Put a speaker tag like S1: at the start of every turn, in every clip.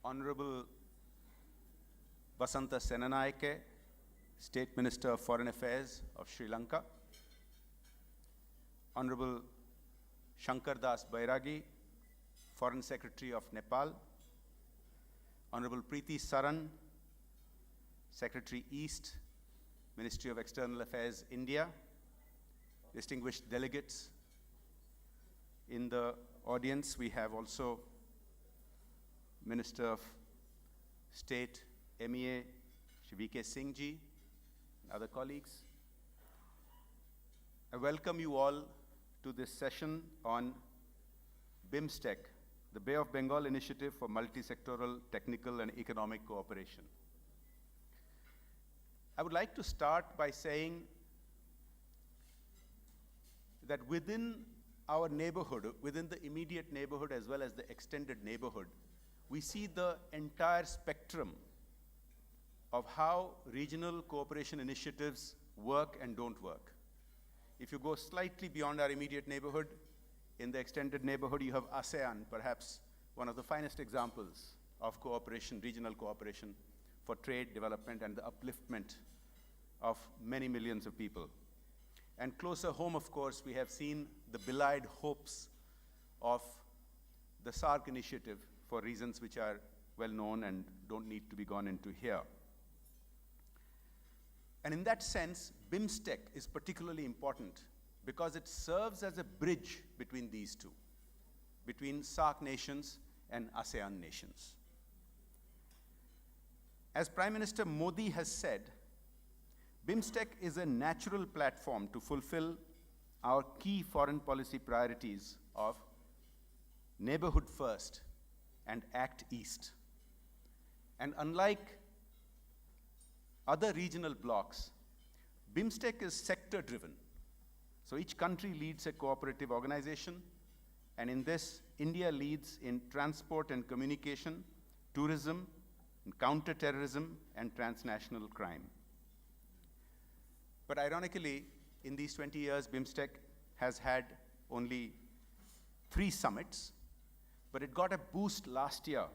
S1: Honorable Vasantha Senanayake, State Minister of Foreign Affairs of Sri Lanka, Honorable Shankar Bairagi, Foreign Secretary of Nepal, Honorable Preeti Saran, Secretary East, Ministry of External Affairs, India, distinguished delegates. In the audience, we have also Minister of State, MEA, Shri V.K. Singh ji, and other colleagues. I welcome you all to this session on BIMSTEC, the Bay of Bengal Initiative for Multi-Sectoral Technical and Economic Cooperation. I would like to start by saying that within our neighborhood, within the immediate neighborhood as well as the extended neighborhood, we see the entire spectrum of how regional cooperation initiatives work and don't work. If you go slightly beyond our immediate neighborhood, in the extended neighborhood, you have ASEAN, perhaps one of the finest examples of cooperation, regional cooperation for trade, development, and the upliftment of many millions of people. And closer home, of course, we have seen the belied hopes of the SAARC initiative for reasons which are well known and don't need to be gone into here. And in that sense, BIMSTEC is particularly important because it serves as a bridge between these two, between SAARC nations and ASEAN nations. As Prime Minister Modi has said, BIMSTEC is a natural platform to fulfill our key foreign policy priorities of neighborhood first and act east. And unlike other regional blocs, BIMSTEC is sector-driven. So each country leads a cooperative organization, and in this, India leads in transport and communication, tourism, and counter-terrorism, and transnational crime. But ironically, in these 20 years, BIMSTEC has had only 3 summits, but it got a boost last year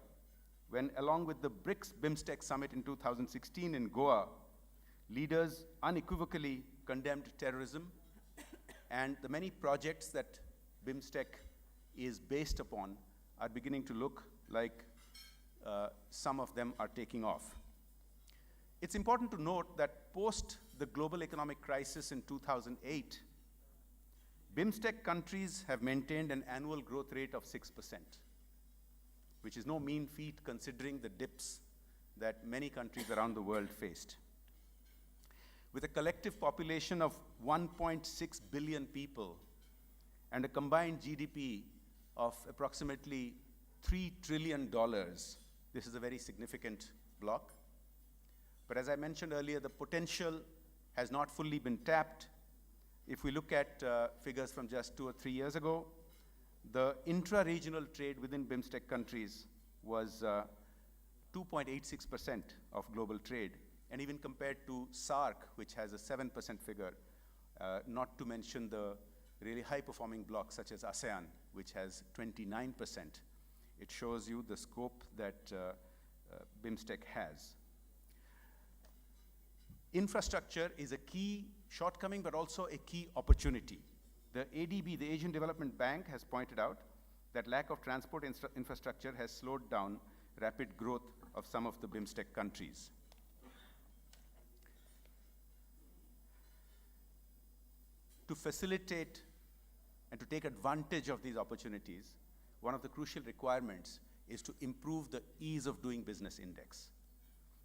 S1: when, along with the BRICS BIMSTEC summit in 2016 in Goa, leaders unequivocally condemned terrorism, and the many projects that BIMSTEC is based upon are beginning to look like some of them are taking off. It's important to note that post the global economic crisis in 2008, BIMSTEC countries have maintained an annual growth rate of 6%, which is no mean feat considering the dips that many countries around the world faced. With a collective population of 1.6 billion people and a combined GDP of approximately $3 trillion, this is a very significant bloc. But as I mentioned earlier, the potential has not fully been tapped. If we look at figures from just 2 or 3 years ago, the intra-regional trade within BIMSTEC countries was 2.86% of global trade. And even compared to SAARC, which has a 7% figure, not to mention the really high-performing blocks such as ASEAN, which has 29%. It shows you the scope that BIMSTEC has. Infrastructure is a key shortcoming, but also a key opportunity. The ADB, the Asian Development Bank, has pointed out that lack of transport infrastructure has slowed down rapid growth of some of the BIMSTEC countries. To facilitate and to take advantage of these opportunities, one of the crucial requirements is to improve the ease of doing business index.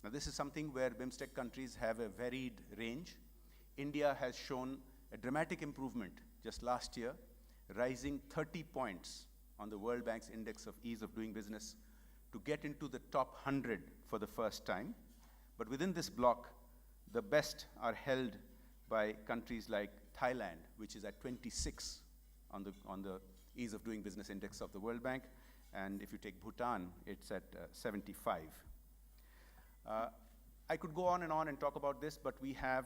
S1: Now, this is something where BIMSTEC countries have a varied range. India has shown a dramatic improvement just last year, rising 30 points on the World Bank's Index of Ease of Doing Business to get into the top 100 for the first time. But within this bloc, the best are held by countries like Thailand, which is at 26 on the Ease of Doing Business Index of the World Bank. And if you take Bhutan, it's at 75. I could go on and talk about this, but we have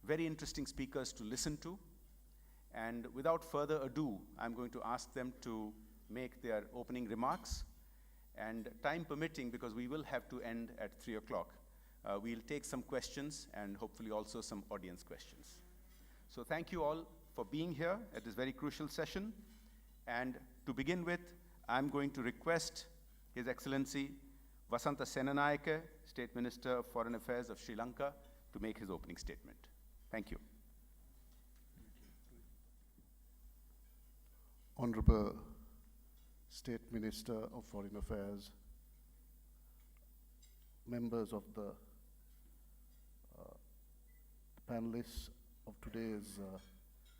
S1: very interesting speakers to listen to. And without further ado, I'm going to ask them to make their opening remarks. And time permitting, because we will have to end at 3 o'clock, we'll take some questions and hopefully also some audience questions. So thank you all for being here at this very crucial session. And to begin with, I'm going to request His Excellency Vasantha Senanayake, State Minister of Foreign Affairs of Sri Lanka, to make his opening statement. Thank you.
S2: Honorable State Minister of Foreign Affairs, members of the panelists of today's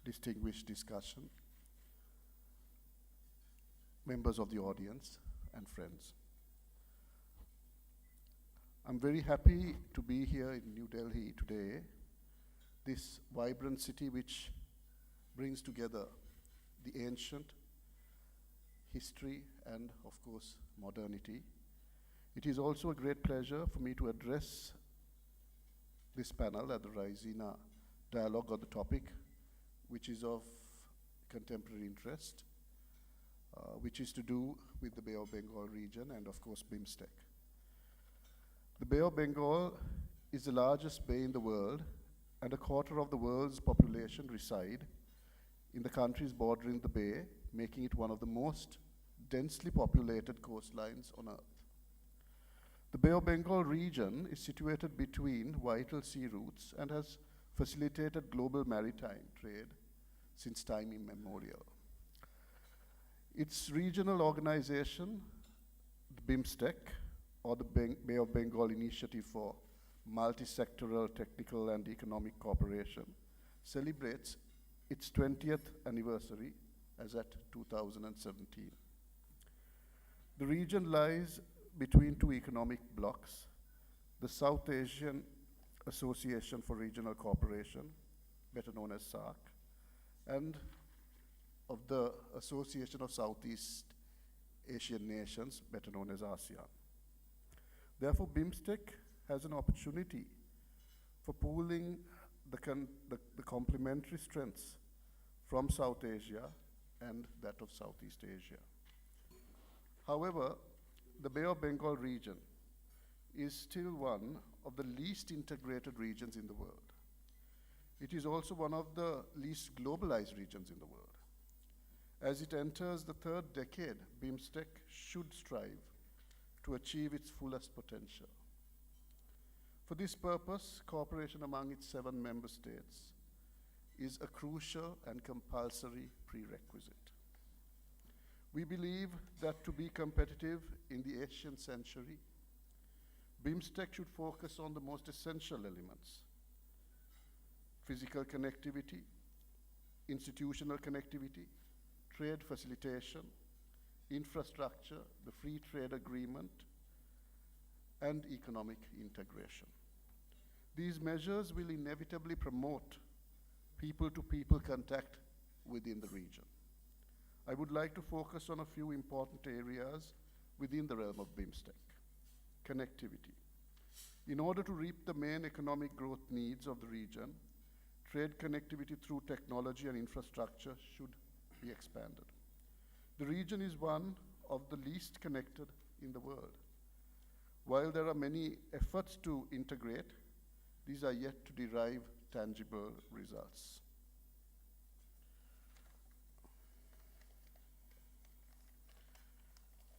S2: distinguished discussion, members of the audience, and friends. I'm very happy to be here in New Delhi today, this vibrant city which brings together the ancient, history, and of course, modernity. It is also a great pleasure for me to address this panel at the Raisina Dialogue on the topic, which is of contemporary interest, which is to do with the Bay of Bengal region and of course BIMSTEC. The Bay of Bengal is the largest bay in the world, and a quarter of the world's population reside in the countries bordering the bay, making it one of the most densely populated coastlines on Earth. The Bay of Bengal region is situated between vital sea routes and has facilitated global maritime trade since time immemorial. Its regional organization, the BIMSTEC, or the Bay of Bengal Initiative for Multi-Sectoral Technical and Economic Cooperation, celebrates its 20th anniversary as at 2017. The region lies between two economic blocs, the South Asian Association for Regional Cooperation, better known as SAARC, and of the Association of Southeast Asian Nations, better known as ASEAN. Therefore, BIMSTEC has an opportunity for pooling the complementary strengths from South Asia and that of Southeast Asia. However, the Bay of Bengal region is still one of the least integrated regions in the world. It is also one of the least globalized regions in the world. As it enters the third decade, BIMSTEC should strive to achieve its fullest potential. For this purpose, cooperation among its 7 member states is a crucial and compulsory prerequisite. We believe that to be competitive in the Asian century, BIMSTEC should focus on the most essential elements: physical connectivity, institutional connectivity, trade facilitation, infrastructure, the free trade agreement, and economic integration. These measures will inevitably promote people-to-people contact within the region. I would like to focus on a few important areas within the realm of BIMSTEC. Connectivity. In order to reap the main economic growth needs of the region, trade connectivity through technology and infrastructure should be expanded. The region is one of the least connected in the world. While there are many efforts to integrate, these are yet to derive tangible results.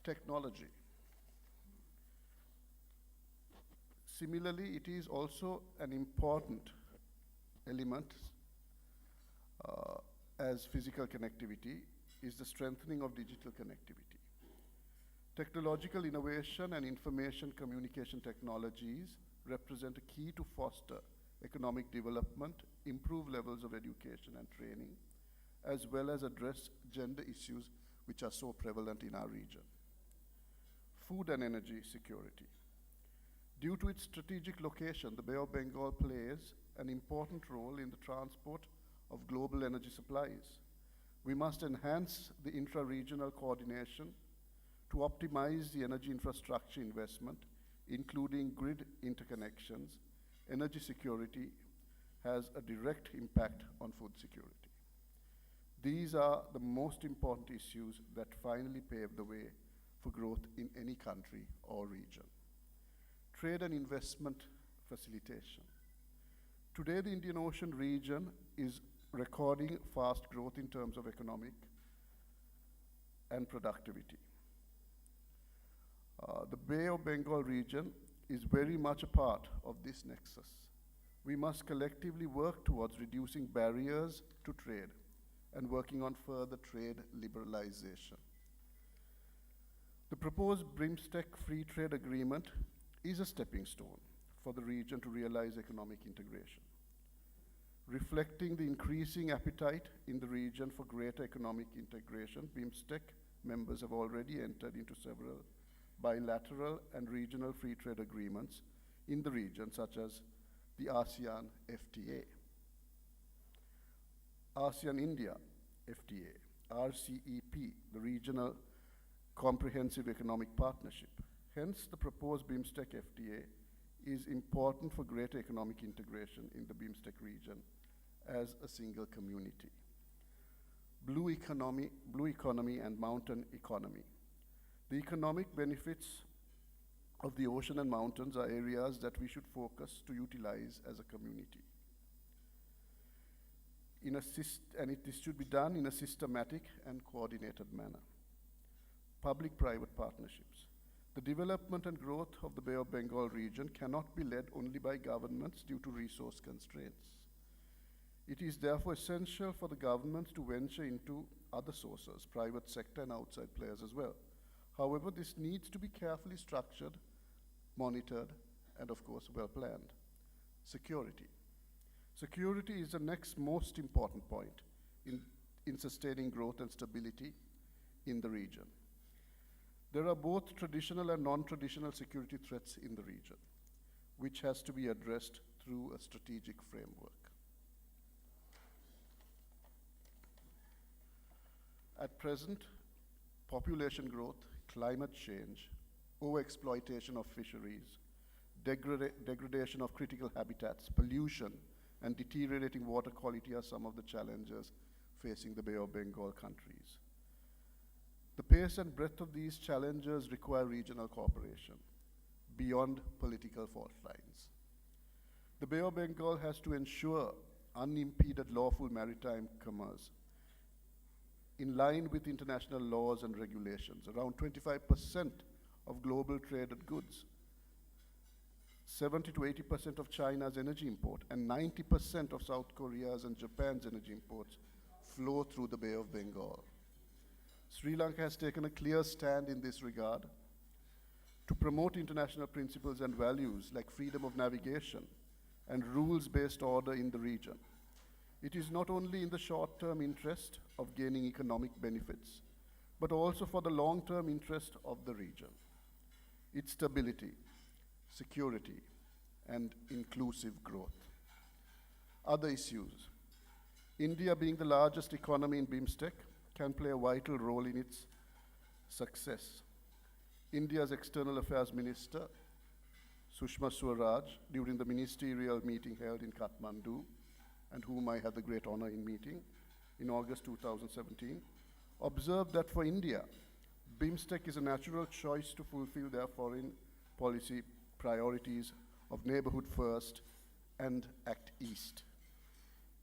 S2: Technology. Similarly, it is also an important element as physical connectivity is the strengthening of digital connectivity. Technological innovation and information communication technologies represent a key to foster economic development, improve levels of education and training, as well as address gender issues which are so prevalent in our region. Food and energy security. Due to its strategic location, the Bay of Bengal plays an important role in the transport of global energy supplies. We must enhance the intra-regional coordination to optimize the energy infrastructure investment, including grid interconnections. Energy security has a direct impact on food security. These are the most important issues that finally pave the way for growth in any country or region. Trade and investment facilitation. Today, the Indian Ocean region is recording fast growth in terms of economic and productivity. The Bay of Bengal region is very much a part of this nexus. We must collectively work towards reducing barriers to trade and working on further trade liberalization. The proposed BIMSTEC free trade agreement is a stepping stone for the region to realize economic integration. Reflecting the increasing appetite in the region for greater economic integration, BIMSTEC members have already entered into several bilateral and regional free trade agreements in the region, such as the ASEAN FTA, ASEAN-India FTA, RCEP, the Regional Comprehensive Economic Partnership. Hence, the proposed BIMSTEC FTA is important for greater economic integration in the BIMSTEC region as a single community. Blue economy and mountain economy. The economic benefits of the ocean and mountains are areas that we should focus to utilize as a community. This should be done in a systematic and coordinated manner. Public-private partnerships. The development and growth of the Bay of Bengal region cannot be led only by governments due to resource constraints. It is therefore essential for the governments to venture into other sources, private sector and outside players as well. However, this needs to be carefully structured, monitored, and of course, well planned. Security. Security is the next most important point in sustaining growth and stability in the region. There are both traditional and non-traditional security threats in the region, which has to be addressed through a strategic framework. At present, population growth, climate change, overexploitation of fisheries, degradation of critical habitats, pollution, and deteriorating water quality are some of the challenges facing the Bay of Bengal countries. The pace and breadth of these challenges require regional cooperation beyond political fault lines. The Bay of Bengal has to ensure unimpeded lawful maritime commerce in line with international laws and regulations. Around 25% of global traded goods, 70 to 80% of China's energy import, and 90% of South Korea's and Japan's energy imports flow through the Bay of Bengal. Sri Lanka has taken a clear stand in this regard to promote international principles and values like freedom of navigation and rules-based order in the region. It is not only in the short-term interest of gaining economic benefits, but also for the long-term interest of the region, its stability, security, and inclusive growth. Other issues. India, being the largest economy in BIMSTEC, can play a vital role in its success. India's External Affairs Minister, Sushma Swaraj, during the ministerial meeting held in Kathmandu, and whom I had the great honor in meeting in August 2017, observed that for India, BIMSTEC is a natural choice to fulfill their foreign policy priorities of neighborhood first and act east.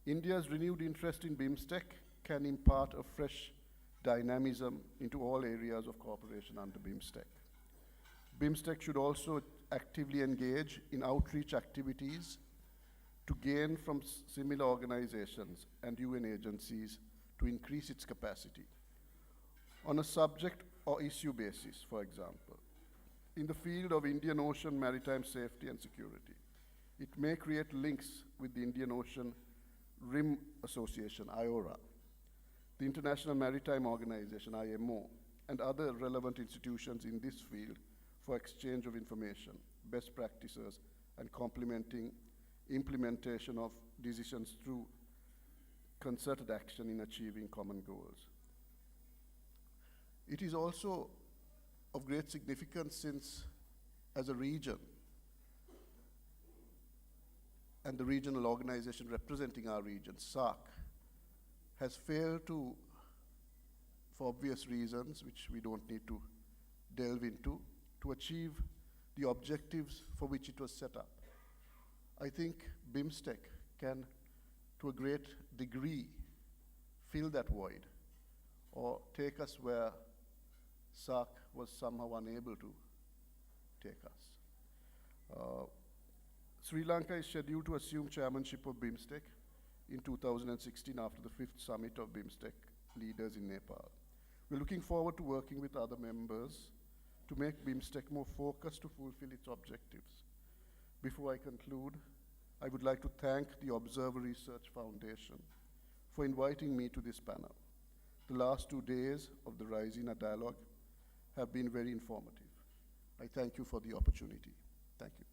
S2: India's renewed interest in BIMSTEC can impart a fresh dynamism into all areas of cooperation under BIMSTEC. BIMSTEC should also actively engage in outreach activities to gain from similar organizations and UN agencies to increase its capacity on a subject or issue basis, for example. In the field of Indian Ocean maritime safety and security, it may create links with the Indian Ocean Rim Association, IORA, the International Maritime Organization, IMO, and other relevant institutions in this field for exchange of information, best practices, and complementing implementation of decisions through concerted action in achieving common goals. It is also of great significance since, as a region, and the regional organization representing our region, SAARC, has failed to, for obvious reasons, which we don't need to delve into to achieve the objectives for which it was set up. I think BIMSTEC can, to a great degree, fill that void or take us where SARC was somehow unable to take us. Sri Lanka is scheduled to assume chairmanship of BIMSTEC in 2016 after the 5th summit of BIMSTEC leaders in Nepal. We're looking forward to working with other members to make BIMSTEC more focused to fulfill its objectives. Before I conclude, I would like to thank the Observer Research Foundation for inviting me to this panel. The last 2 days of the Raisina Dialogue have been very informative. I thank you for the opportunity. Thank you.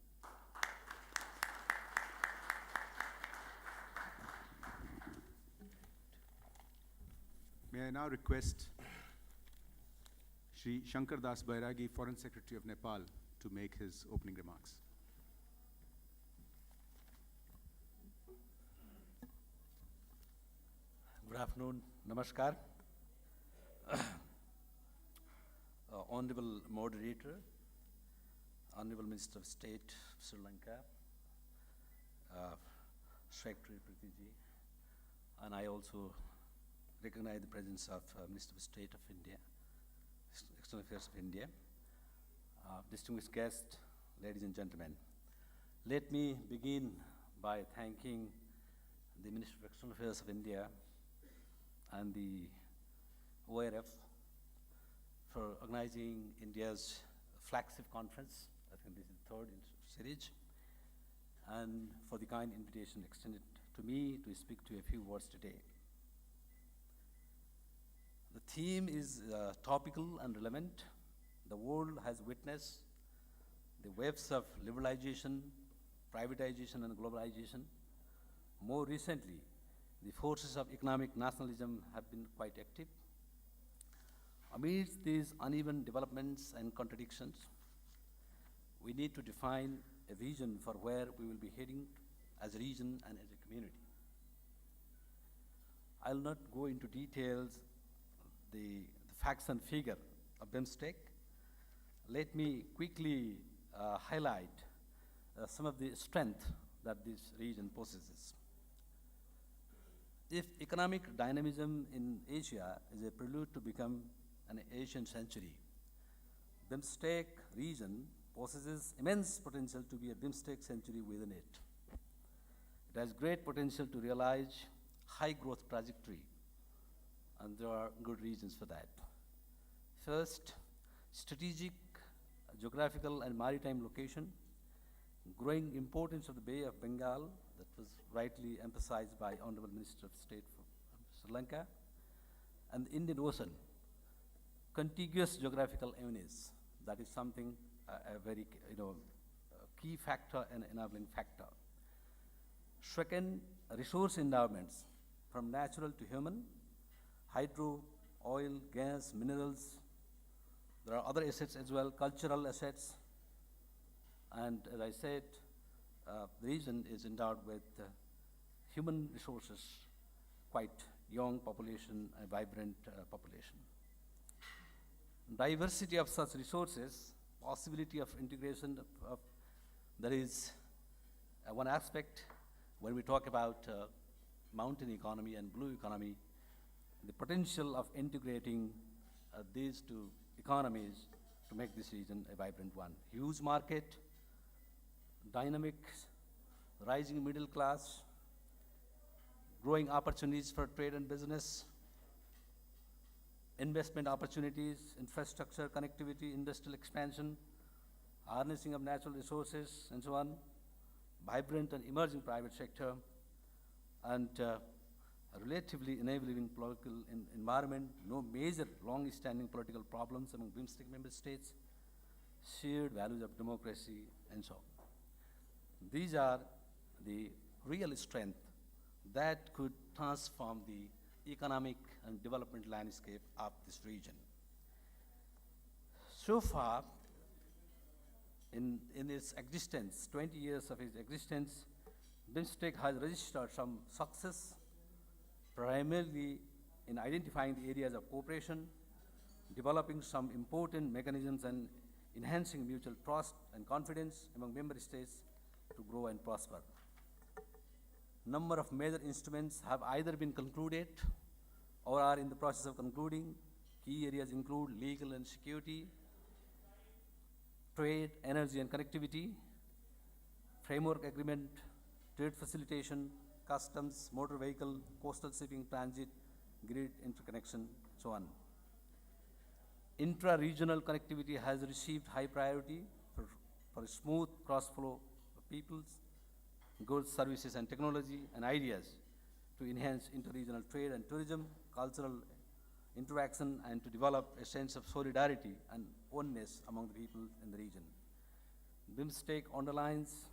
S3: May I now request Shri Shankar Das Bairagi, Foreign Secretary of Nepal, to make his opening remarks.
S4: Good afternoon, namaskar. Honorable Moderator, Honorable Minister of State, Sri Lanka, Secretary Pritiji, and I also recognize the presence of Minister of State of India, External Affairs of India, distinguished guests, ladies and gentlemen. Let me begin by thanking the Minister of External Affairs of India and the ORF for organizing India's flagship conference. I think this is the third in series, and for the kind invitation extended to me to speak to a few words today. The theme is topical and relevant. The world has witnessed the waves of liberalization, privatization, and globalization. More recently, the forces of economic nationalism have been quite active. Amidst these uneven developments and contradictions, we need to define a vision for where we will be heading as a region and as a community. I'll not go into details the facts and figure of BIMSTEC. Let me quickly highlight some of the strength that this region possesses. If economic dynamism in Asia is a prelude to become an Asian century, BIMSTEC region possesses immense potential to be a BIMSTEC century within it. It has great potential to realize high growth trajectory, and there are good reasons for that. First, strategic, geographical, and maritime location, growing importance of the Bay of Bengal, that was rightly emphasized by Honorable Minister of State for Sri Lanka, and the Indian Ocean, contiguous geographical avenues. That is something, a very key factor and enabling factor. Second, resource endowments, from natural to human, hydro, oil, gas, minerals. There are other assets as well, cultural assets. And as I said, the region is endowed with human resources, quite young population, a vibrant population. Diversity of such resources, possibility of integration of there is one aspect when we talk about mountain economy and blue economy, the potential of integrating these two economies to make this region a vibrant one. Huge market, dynamic, rising middle class, growing opportunities for trade and business, investment opportunities, infrastructure, connectivity, industrial expansion, harnessing of natural resources, and so on, vibrant and emerging private sector, and a relatively enabling political environment, no major long-standing political problems among BIMSTEC member states, shared values of democracy, and so on. These are the real strength that could transform the economic and development landscape of this region. So far, in its existence, 20 years of its existence, BIMSTEC has registered some success, primarily in identifying the areas of cooperation, developing some important mechanisms and enhancing mutual trust and confidence among member states to grow and prosper. Number of major instruments have either been concluded or are in the process of concluding. Key areas include legal and security, trade, energy and connectivity, framework agreement, trade facilitation, customs, motor vehicle, coastal shipping, transit, grid interconnection, so on. Intra-regional connectivity has received high priority for smooth cross-flow of peoples, goods, services, and technology and ideas to enhance inter-regional trade and tourism, cultural interaction, and to develop a sense of solidarity and oneness among the people in the region. BIMSTEC underlines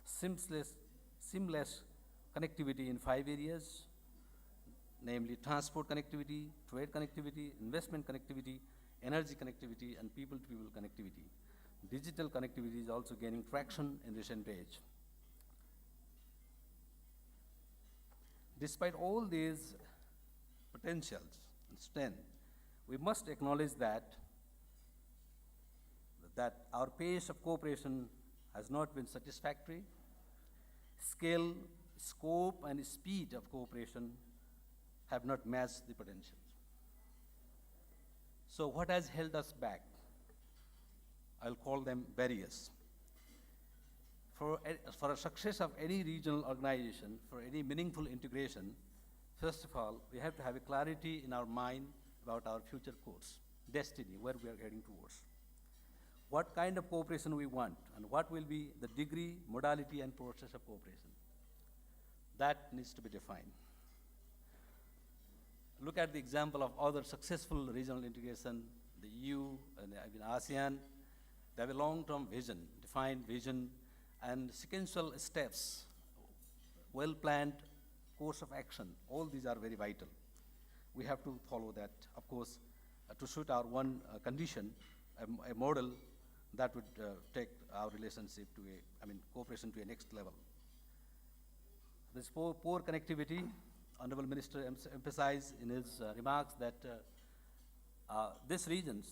S4: seamless connectivity in 5 areas, namely transport connectivity, trade connectivity, investment connectivity, energy connectivity, and people-to-people connectivity. Digital connectivity is also gaining traction in recent age. Despite all these potentials and strength, we must acknowledge that our pace of cooperation has not been satisfactory. Scale, scope, and speed of cooperation have not matched the potentials. So what has held us back? I'll call them barriers. For a success of any regional organization, for any meaningful integration, first of all, we have to have a clarity in our mind about our future course, destiny, where we are heading towards. What kind of cooperation we want, and what will be the degree, modality, and process of cooperation. That needs to be defined. Look at the example of other successful regional integration, the EU and ASEAN. They have a long-term vision, defined vision, and sequential steps, well-planned course of action. All these are very vital. We have to follow that, of course, to suit our one condition, a model that would take our relationship to cooperation to a next level. This poor connectivity, Honorable Minister emphasized in his remarks that this region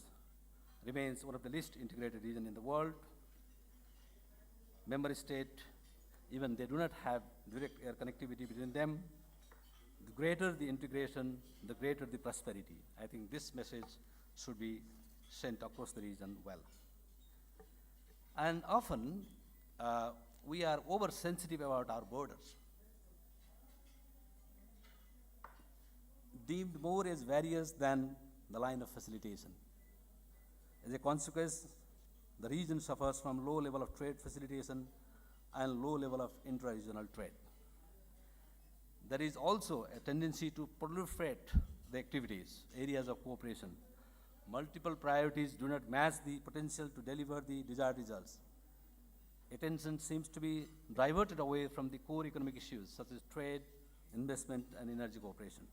S4: remains one of the least integrated regions in the world. Member state, even they do not have direct air connectivity between them. The greater the integration, the greater the prosperity. I think this message should be sent across the region well. And often, we are oversensitive about our borders, deemed more as barriers than the line of facilitation. As a consequence, the region suffers from low level of trade facilitation and low level of intra-regional trade. There is also a tendency to proliferate the activities, areas of cooperation. Multiple priorities do not match the potential to deliver the desired results. Attention seems to be diverted away from the core economic issues such as trade, investment, and energy cooperation.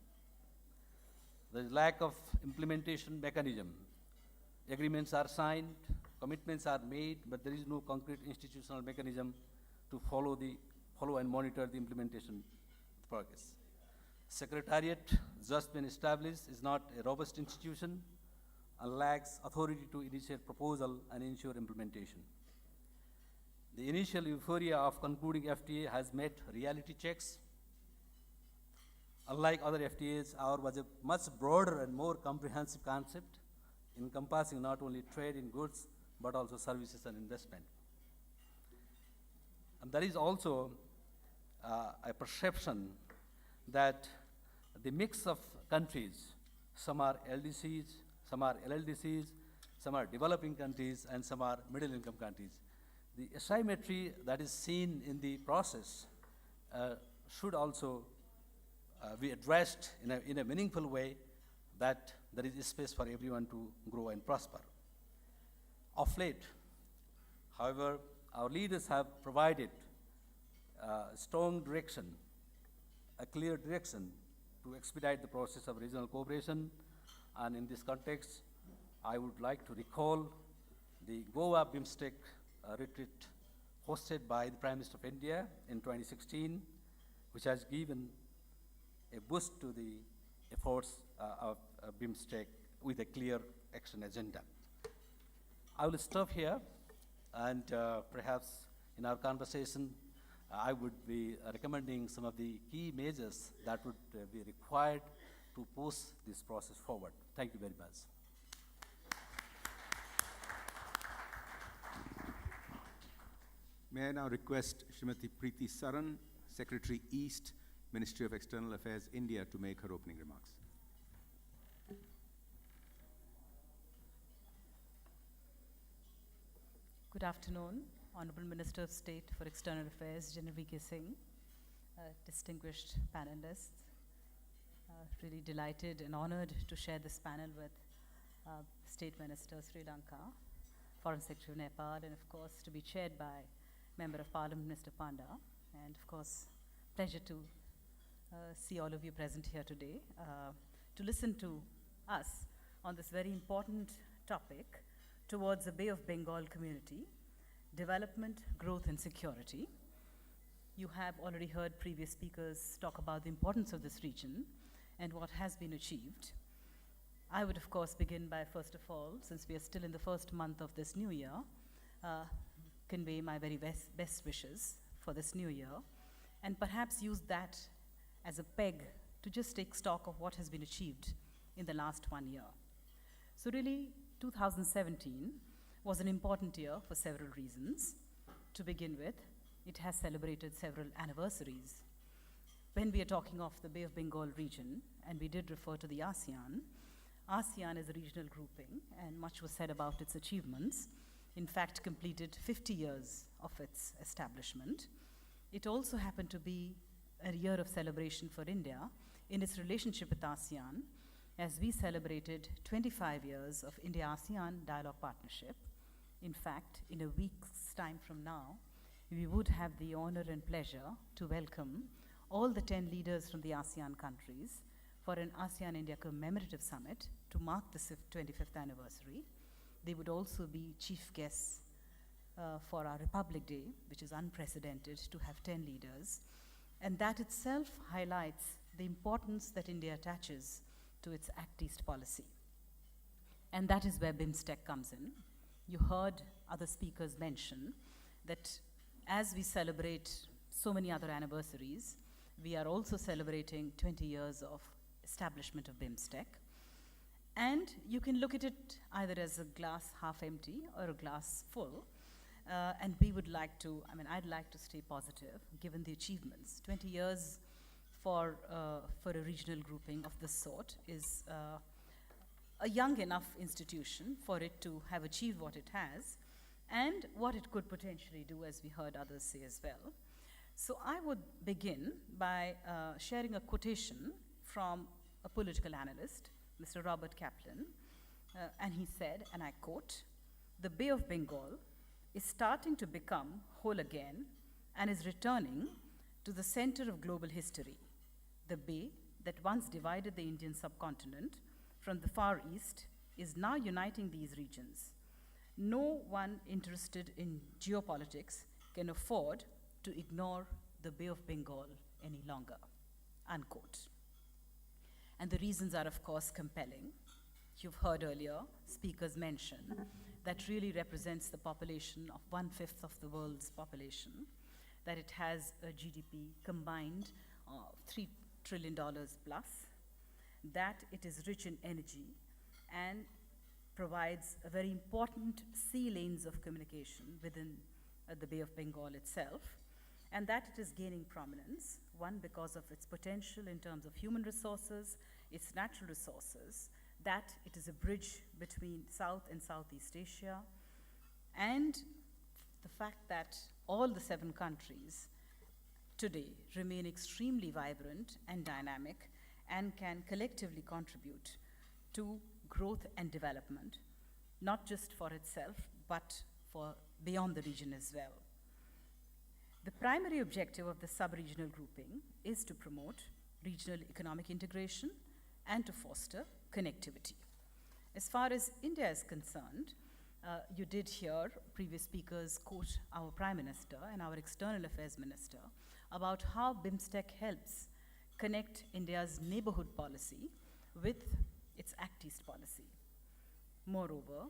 S4: There is lack of implementation mechanism. Agreements are signed, commitments are made, but there is no concrete institutional mechanism to follow and monitor the implementation progress. Secretariat, just been established, is not a robust institution and lacks authority to initiate proposal and ensure implementation. The initial euphoria of concluding FTA has met reality checks. Unlike other FTAs, ours was a much broader and more comprehensive concept, encompassing not only trade in goods, but also services and investment. And there is also a perception that the mix of countries, some are LDCs, some are LLDCs, some are developing countries, and some are middle-income countries. The asymmetry that is seen in the process should also be addressed in a meaningful way, that there is space for everyone to grow and prosper. Of late, however, our leaders have provided strong direction, a clear direction to expedite the process of regional cooperation. And in this context, I would like to recall the Goa BIMSTEC retreat hosted by the Prime Minister of India in 2016, which has given a boost to the efforts of BIMSTEC with a clear action agenda. I will stop here, and perhaps in our conversation, I would be recommending some of the key measures that would be required to push this process forward. Thank you very much.
S3: May I now request Srimati Preeti Saran, Secretary East, Ministry of External Affairs, India, to make her opening remarks.
S5: Good afternoon, Honorable Minister of State for External Affairs, General V.K. Singh, distinguished panelists. Really delighted and honored to share this panel with State Minister Sri Lanka, Foreign Secretary of Nepal, and of course to be chaired by Member of Parliament, Mr. Panda, and of course, pleasure to see all of you present here today to listen to us on this very important topic towards the Bay of Bengal community, development, growth, and security. You have already heard previous speakers talk about the importance of this region and what has been achieved. I would, of course, begin by, first of all, since we are still in the first month of this new year, convey my very best wishes for this new year, and perhaps use that as a peg to just take stock of what has been achieved in the last 1 year. So really, 2017 was an important year for several reasons. To begin with, it has celebrated several anniversaries. When we are talking of the Bay of Bengal region, and we did refer to the ASEAN, ASEAN is a regional grouping, and much was said about its achievements. In fact, completed 50 years of its establishment. It also happened to be a year of celebration for India in its relationship with ASEAN, as we celebrated 25 years of India-ASEAN dialogue partnership. In fact, in a week's time from now, we would have the honor and pleasure to welcome all the 10 leaders from the ASEAN countries for an ASEAN-India commemorative summit to mark the 25th anniversary. They would also be chief guests for our Republic Day, which is unprecedented to have 10 leaders. And that itself highlights the importance that India attaches to its Act East policy. And that is where BIMSTEC comes in. You heard other speakers mention that as we celebrate so many other anniversaries, we are also celebrating 20 years of establishment of BIMSTEC. And you can look at it either as a glass half empty or a glass full. And we would like to, I'd like to stay positive given the achievements. 20 years for a regional grouping of this sort is a young enough institution for it to have achieved what it has and what it could potentially do, as we heard others say as well. So I would begin by sharing a quotation from a political analyst, Mr. Robert Kaplan, and he said, and I quote, "The Bay of Bengal is starting to become whole again and is returning to the center of global history. The bay that once divided the Indian subcontinent from the Far East is now uniting these regions. No one interested in geopolitics can afford to ignore the Bay of Bengal any longer," unquote. And the reasons are, of course, compelling. You've heard earlier speakers mention that really represents the population of 1/5 of the world's population, that it has a GDP combined of $3 trillion plus, that it is rich in energy and provides a very important sea lanes of communication within the Bay of Bengal itself, and that it is gaining prominence, one, because of its potential in terms of human resources, its natural resources, that it is a bridge between South and Southeast Asia, and the fact that all the 7 countries today remain extremely vibrant and dynamic and can collectively contribute to growth and development, not just for itself, but for beyond the region as well. The primary objective of the sub-regional grouping is to promote regional economic integration and to foster connectivity. As far as India is concerned, you did hear previous speakers quote our Prime Minister and our External Affairs Minister about how BIMSTEC helps connect India's neighborhood policy with its Act East policy. Moreover,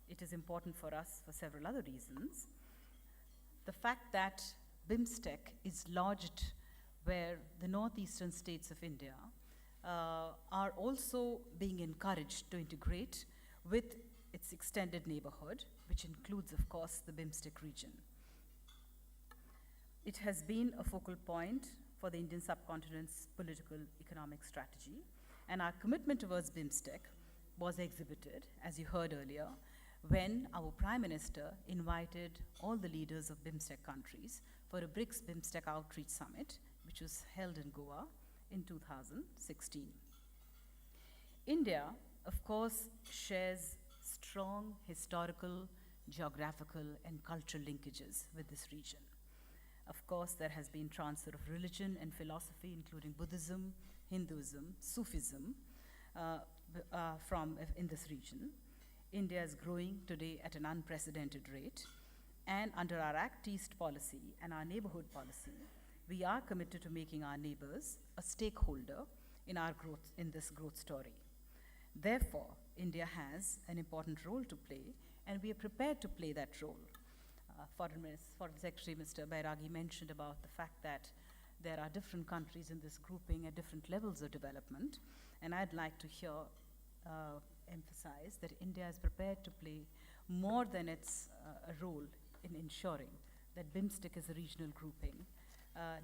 S5: it is important for us for several other reasons. The fact that BIMSTEC is lodged where the northeastern states of India are also being encouraged to integrate with its extended neighborhood, which includes, of course, the BIMSTEC region. It has been a focal point for the Indian subcontinent's political economic strategy, and our commitment towards BIMSTEC was exhibited, as you heard earlier, when our Prime Minister invited all the leaders of BIMSTEC countries for a BRICS BIMSTEC Outreach Summit, which was held in Goa in 2016. India, of course, shares strong historical, geographical, and cultural linkages with this region. Of course, there has been transfer of religion and philosophy, including Buddhism, Hinduism, Sufism, in this region. India is growing today at an unprecedented rate, and under our Act East policy and our neighborhood policy, we are committed to making our neighbors a stakeholder in our growth, in this growth story. Therefore, India has an important role to play, and we are prepared to play that role. Foreign Secretary Mr. Bairagi mentioned about the fact that there are different countries in this grouping at different levels of development, and I'd like to here emphasize that India is prepared to play more than its a role in ensuring that BIMSTEC as a regional grouping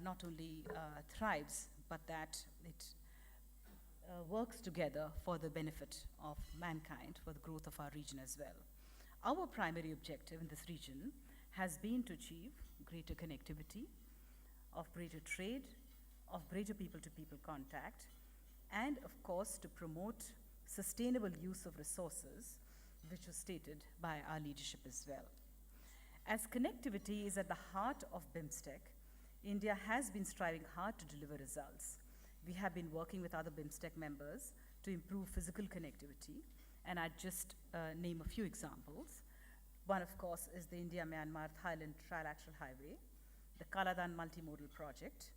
S5: not only thrives, but that it works together for the benefit of mankind, for the growth of our region as well. Our primary objective in this region has been to achieve greater connectivity, of greater trade, of greater people-to-people contact, and of course to promote sustainable use of resources, which was stated by our leadership as well. As connectivity is at the heart of BIMSTEC, India has been striving hard to deliver results. We have been working with other BIMSTEC members to improve physical connectivity, and I'd just name a few examples. One, of course, is the India-Myanmar Thailand Trilateral Highway, the Kaladan Multimodal Project,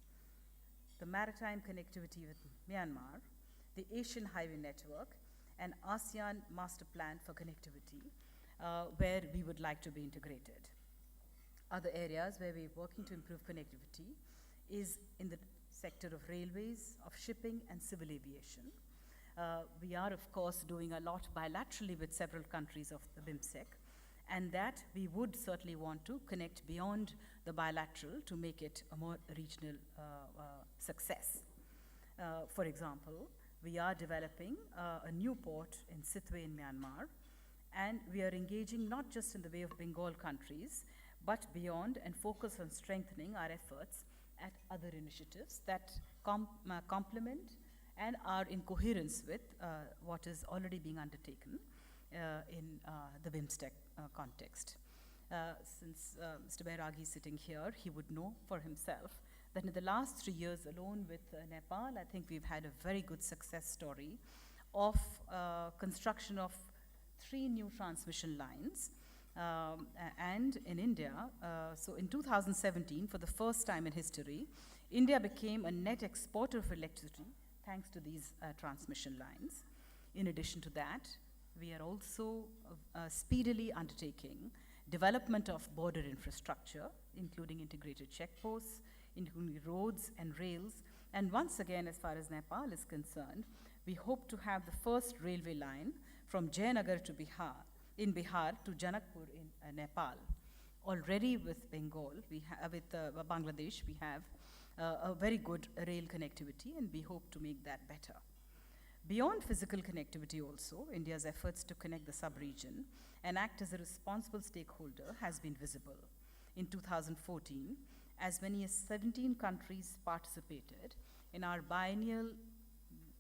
S5: the maritime connectivity with Myanmar, the Asian Highway Network, and ASEAN Master Plan for Connectivity, where we would like to be integrated. Other areas where we're working to improve connectivity is in the sector of railways, of shipping, and civil aviation. We are, of course, doing a lot bilaterally with several countries of the BIMSTEC, and that we would certainly want to connect beyond the bilateral to make it a more regional success. For example, we are developing a new port in Sitwe in Myanmar, and we are engaging not just in the Bay of Bengal countries, but beyond, and focus on strengthening our efforts at other initiatives that complement and are in coherence with what is already being undertaken in the BIMSTEC context. Since Mr. Bairagi is sitting here, he would know for himself that in the last 3 years alone with Nepal, I think we've had a very good success story of construction of 3 new transmission lines. And in India, so in 2017, for the first time in history, India became a net exporter of electricity thanks to these transmission lines. In addition to that, we are also speedily undertaking development of border infrastructure, including integrated checkposts, including roads and rails. And once again, as far as Nepal is concerned, we hope to have the first railway line from Jayanagar to Bihar, in Bihar to Janakpur in Nepal. Already with Bengal, with Bangladesh, we have a very good rail connectivity, and we hope to make that better. Beyond physical connectivity also, India's efforts to connect the sub-region and act as a responsible stakeholder has been visible. In 2014, as many as 17 countries participated in our biennial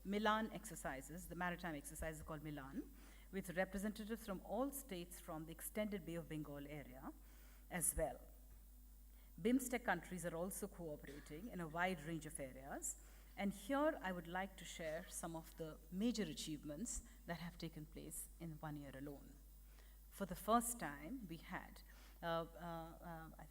S5: Milan exercises, the maritime exercises called Milan, with representatives from all states from the extended Bay of Bengal area as well. BIMSTEC countries are also cooperating in a wide range of areas, and here I would like to share some of the major achievements that have taken place in 1 year alone. For the first time, we had, I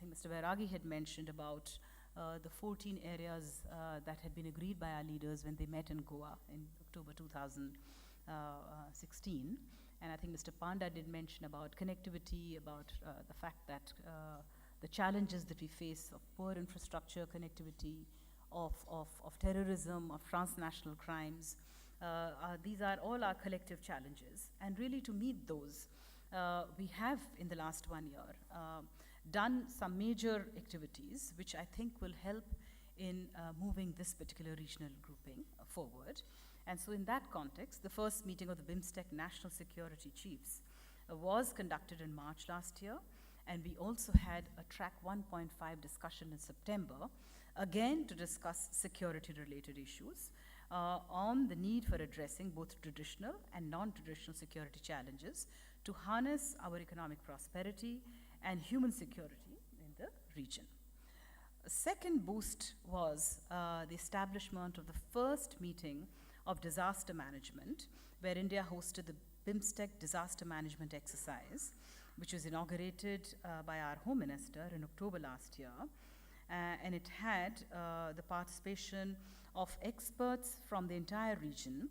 S5: think Mr. Bairagi had mentioned about the 14 areas that had been agreed by our leaders when they met in Goa in October 2016. And I think Mr. Panda did mention about connectivity, about the fact that the challenges that we face of poor infrastructure connectivity, of terrorism, of transnational crimes. These are all our collective challenges. And really to meet those, we have in the last 1 year done some major activities which I think will help in moving this particular regional grouping forward. And so in that context, the first meeting of the BIMSTEC National Security Chiefs was conducted in March last year, and we also had a track 1.5 discussion in September, again to discuss security-related issues on the need for addressing both traditional and non-traditional security challenges to harness our economic prosperity and human security in the region. A second boost was the establishment of the first meeting of disaster management, where India hosted the BIMSTEC disaster management exercise, which was inaugurated by our Home Minister in October last year. And it had the participation of experts from the entire region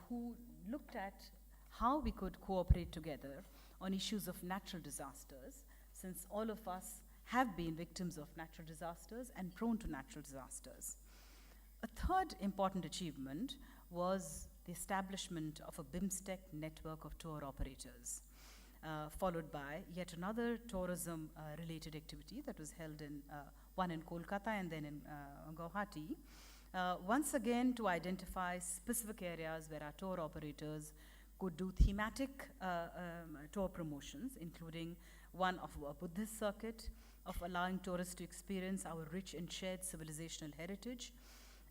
S5: who looked at how we could cooperate together on issues of natural disasters, since all of us have been victims of natural disasters and prone to natural disasters. A third important achievement was the establishment of a BIMSTEC network of tour operators, followed by yet another tourism-related activity that was held in one in Kolkata and then in Guwahati, once again to identify specific areas where our tour operators could do thematic tour promotions, including one of a Buddhist circuit, of allowing tourists to experience our rich and shared civilizational heritage.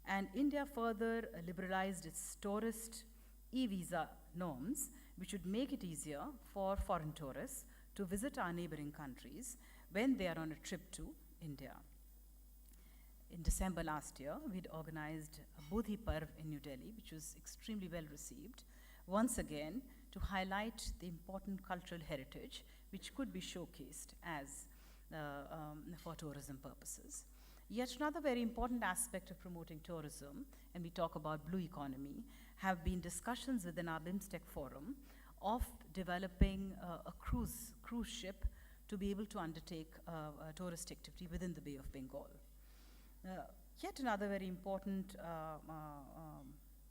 S5: And India further liberalized its tourist e-visa norms, which would make it easier for foreign tourists to visit our neighboring countries when they are on a trip to India. In December last year, we'd organized a Bodhi Parv in New Delhi, which was extremely well received, once again to highlight the important cultural heritage which could be showcased as for tourism purposes. Yet another very important aspect of promoting tourism, and we talk about blue economy, have been discussions within our BIMSTEC forum of developing a cruise ship to be able to undertake a tourist activity within the Bay of Bengal. Yet another very important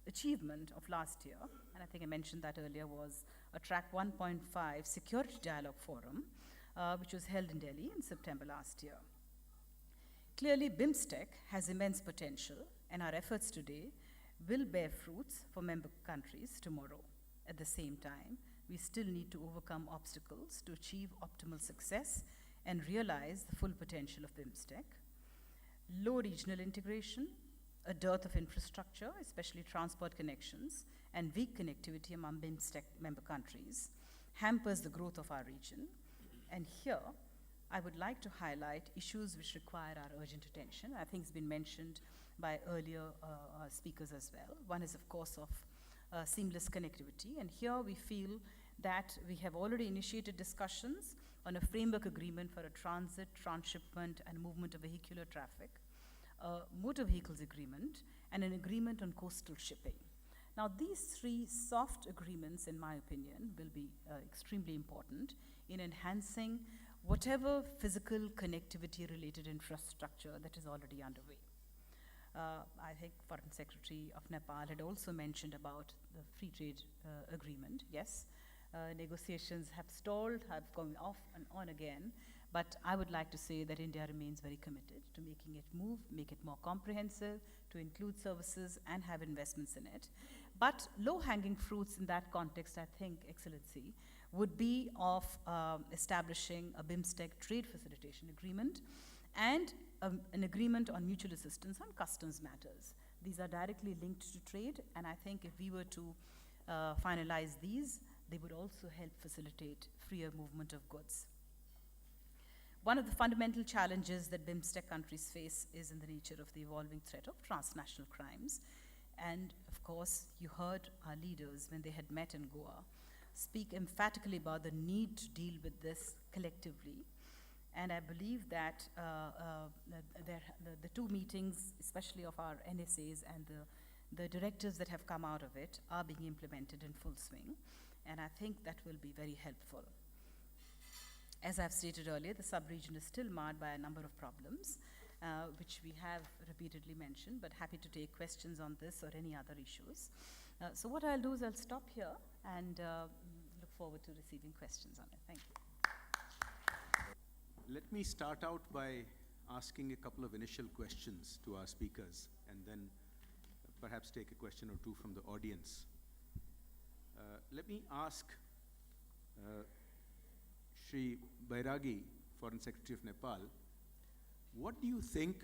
S5: achievement of last year, and I think I mentioned that earlier, was a track 1.5 Security Dialogue Forum, which was held in Delhi in September last year. Clearly, BIMSTEC has immense potential, and our efforts today will bear fruits for member countries tomorrow. At the same time, we still need to overcome obstacles to achieve optimal success and realize the full potential of BIMSTEC. Low regional integration, a dearth of infrastructure, especially transport connections, and weak connectivity among BIMSTEC member countries hampers the growth of our region. And here, I would like to highlight issues which require our urgent attention. I think it's been mentioned by earlier speakers as well. One is, of course, of seamless connectivity. And here we feel that we have already initiated discussions on a framework agreement for a transit, transshipment, and movement of vehicular traffic, a motor vehicles agreement, and an agreement on coastal shipping. Now, these three soft agreements, in my opinion, will be extremely important in enhancing whatever physical connectivity-related infrastructure that is already underway. I think Foreign Secretary of Nepal had also mentioned about the free trade agreement. Yes, negotiations have stalled, have gone off and on again, but I would like to say that India remains very committed to making it move, make it more comprehensive, to include services and have investments in it. But low-hanging fruits in that context, I think, Excellency, would be of establishing a BIMSTEC trade facilitation agreement and an agreement on mutual assistance on customs matters. These are directly linked to trade, and I think if we were to finalize these, they would also help facilitate freer movement of goods. One of the fundamental challenges that BIMSTEC countries face is in the nature of the evolving threat of transnational crimes. And of course, you heard our leaders when they had met in Goa speak emphatically about the need to deal with this collectively. And I believe that the two meetings, especially of our NSAs and the directives that have come out of it, are being implemented in full swing. and I think that will be very helpful. As I've stated earlier, the sub-region is still marred by a number of problems, which we have repeatedly mentioned, but happy to take questions on this or any other issues. So what I'll do is I'll stop here and look forward to receiving questions on it. Thank you.
S3: Let me start out by asking a couple of initial questions to our speakers, and then perhaps take a question or two from the audience. Let me ask Shri Bairagi, Foreign Secretary of Nepal, what do you think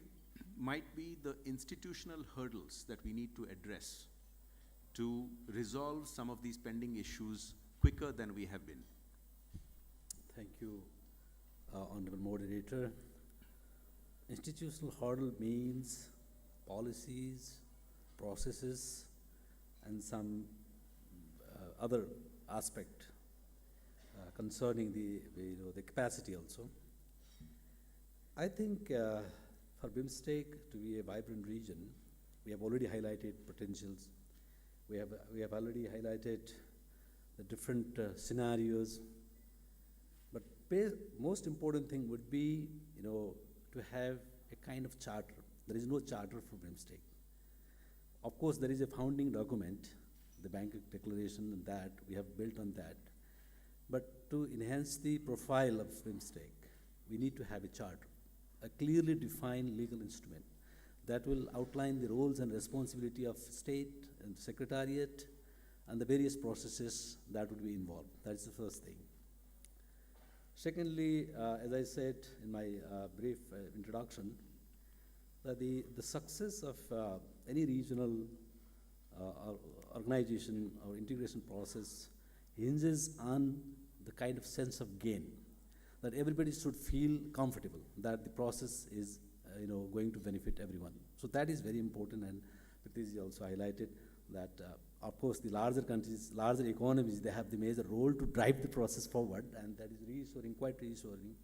S3: might be the institutional hurdles that we need to address to resolve some of these pending issues quicker than we have been?
S4: Thank you, Honorable Moderator. Institutional hurdle means policies, processes, and some other aspect concerning the capacity also. I think for BIMSTEC to be a vibrant region, we have already highlighted potentials. We have already highlighted the different scenarios. But most important thing would be, to have a kind of charter. There is no charter for BIMSTEC. Of course, there is a founding document, the Bangkok Declaration, and that we have built on that. But to enhance the profile of BIMSTEC, we need to have a charter, a clearly defined legal instrument that will outline the roles and responsibility of state and secretariat and the various processes that would be involved. That's the first thing. Secondly, as I said in my brief introduction, that the success of any regional organization or integration process hinges on the kind of sense of gain, that everybody should feel comfortable that the process is going to benefit everyone. So that is very important, and Prithiji also highlighted that of course the larger countries, larger economies, they have the major role to drive the process forward, and that is reassuring, quite reassuring,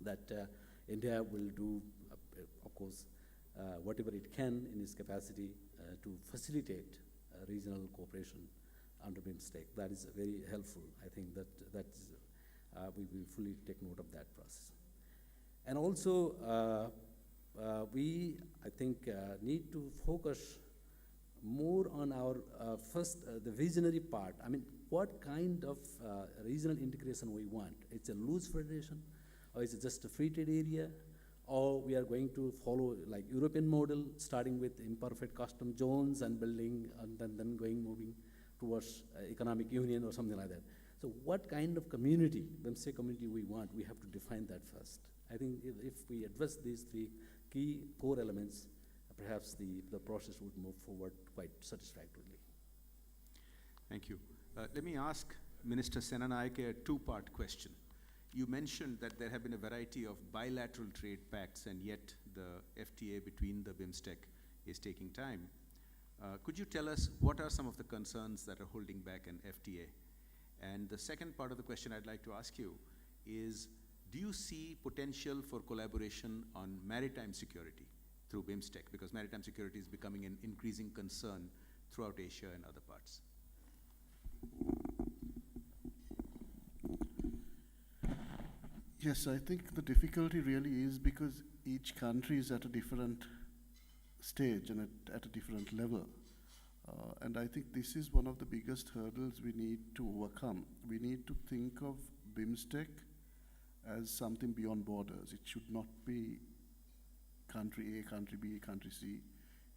S4: that India will do, of course, whatever it can in its capacity to facilitate regional cooperation under BIMSTEC. That is very helpful. I think that's we will fully take note of that process. And also, we, I think, need to focus more on our first, the visionary part. I mean, what kind of regional integration we want? It's a loose federation, or is it just a free trade area? Or we are going to follow like European model, starting with imperfect custom zones and building, and then moving towards economic union or something like that. So what kind of community, BIMSTEC community we want, we have to define that first. I think if we address these three key core elements, perhaps the process would move forward quite satisfactorily.
S3: Thank you. Let me ask Minister Senanayake a two-part question. You mentioned that there have been a variety of bilateral trade pacts, and yet the FTA between the BIMSTEC is taking time. Could you tell us what are some of the concerns that are holding back an FTA? And the second part of the question I'd like to ask you is, do you see potential for collaboration on maritime security through BIMSTEC? Because maritime security is becoming an increasing concern throughout Asia and other parts.
S2: Yes, I think the difficulty really is because each country is at a different stage and at a different level. And I think this is one of the biggest hurdles we need to overcome. We need to think of BIMSTEC as something beyond borders. It should not be country A, country B, country C.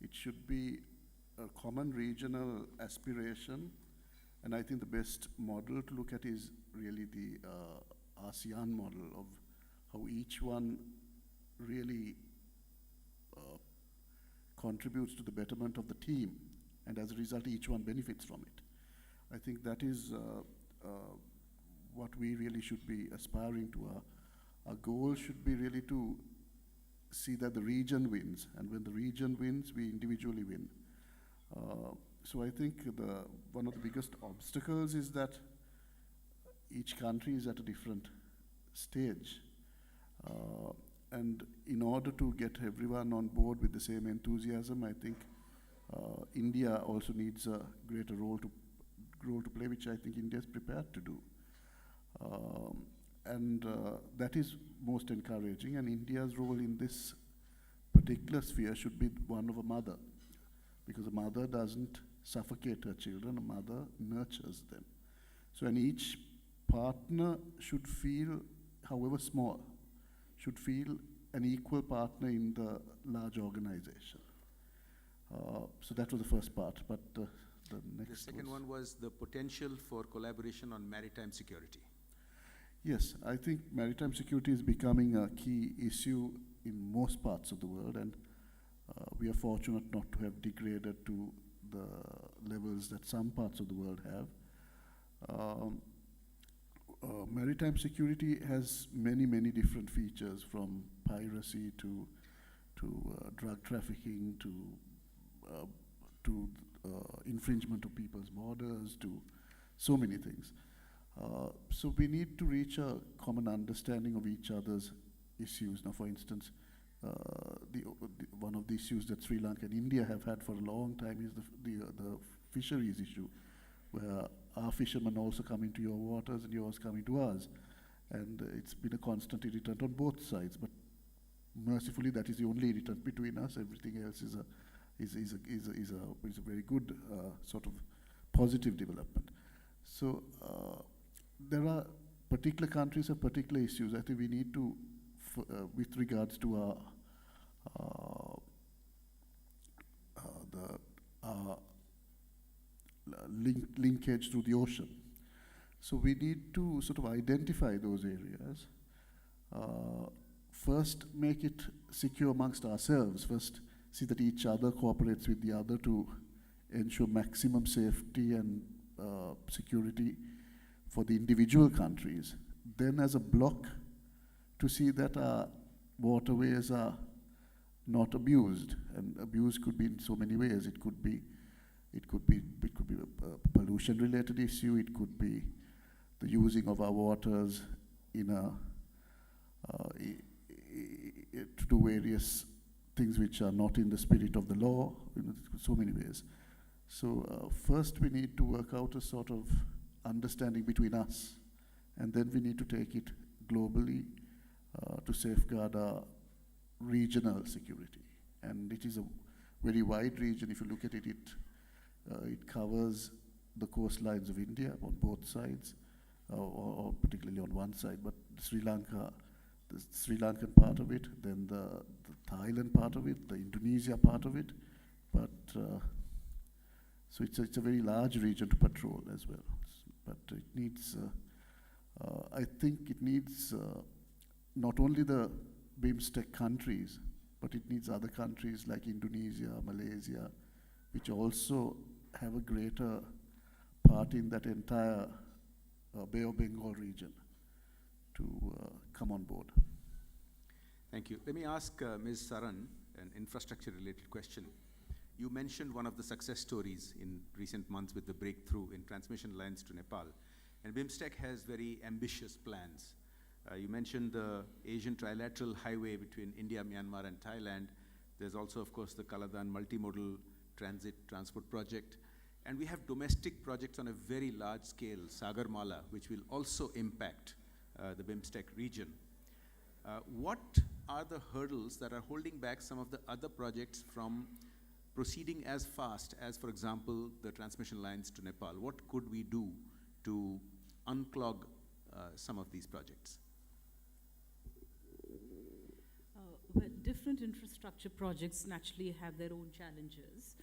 S2: It should be a common regional aspiration. And I think the best model to look at is really the ASEAN model of how each one really contributes to the betterment of the team, and as a result, each one benefits from it. I think that is what we really should be aspiring to. Our goal should be really to see that the region wins, and when the region wins, we individually win. So I think one of the biggest obstacles is that each country is at a different stage. And in order to get everyone on board with the same enthusiasm, I think India also needs a greater role to play, which I think India is prepared to do. And that is most encouraging, and India's role in this particular sphere should be one of a mother, because a mother doesn't suffocate her children, a mother nurtures them. So, and each partner should feel, however small, should feel an equal partner in the large organization. So that was the first part, but the next
S3: The second one was the potential for collaboration on maritime security.
S2: Yes, I think maritime security is becoming a key issue in most parts of the world, and we are fortunate not to have degraded to the levels that some parts of the world have. Maritime security has many, many different features, from piracy to drug trafficking to infringement of people's borders, to so many things. So we need to reach a common understanding of each other's issues. Now, for instance, one of the issues that Sri Lanka and India have had for a long time is the fisheries issue, where our fishermen also come into your waters and yours come into ours. And it's been a constant irritant on both sides, but mercifully that is the only irritant between us. Everything else is a very good sort of positive development. So there are particular countries have particular issues. I think we need to, with regards to our linkage through the ocean. So we need to sort of identify those areas. First, make it secure amongst ourselves. First, see that each other cooperates with the other to ensure maximum safety and security for the individual countries. Then, as a bloc, to see that our waterways are not abused, and abuse could be in so many ways. It could be a pollution-related issue. It could be the using of our waters in to do various things which are not in the spirit of the law. So many ways. So first, we need to work out a sort of understanding between us, and then we need to take it globally to safeguard our regional security. And it is a very wide region. If you look at it, it covers the coastlines of India on both sides, or particularly on one side, but Sri Lanka, the Sri Lankan part of it, then the Thailand part of it, the Indonesia part of it, but so it's a very large region to patrol as well. But it needs, I think it needs not only the BIMSTEC countries, but it needs other countries like Indonesia, Malaysia, which also have a greater part in that entire Bay of Bengal region to come on board.
S3: Thank you. Let me ask Ms. Saran an infrastructure-related question. You mentioned one of the success stories in recent months with the breakthrough in transmission lines to Nepal. And BIMSTEC has very ambitious plans. You mentioned the Asian trilateral highway between India, Myanmar, and Thailand. There's also, of course, the Kaladan multimodal transport project. And we have domestic projects on a very large scale, Sagarmala, which will also impact the BIMSTEC region. What are the hurdles that are holding back some of the other projects from proceeding as fast as, for example, the transmission lines to Nepal? What could we do to unclog some of these projects?
S5: Well, different infrastructure projects naturally have their own challenges.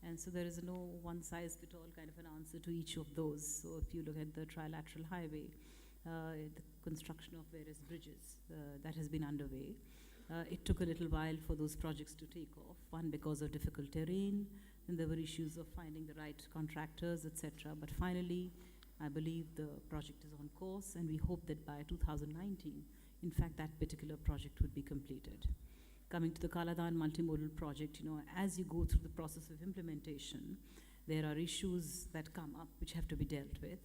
S5: And so there is no one-size-fits-all kind of an answer to each of those. So if you look at the trilateral highway, the construction of various bridges that has been underway, it took a little while for those projects to take off. One, because of difficult terrain, and there were issues of finding the right contractors, etc. But finally, I believe the project is on course, and we hope that by 2019, in fact, that particular project would be completed. Coming to the Kaladan multimodal project, as you go through the process of implementation, there are issues that come up which have to be dealt with.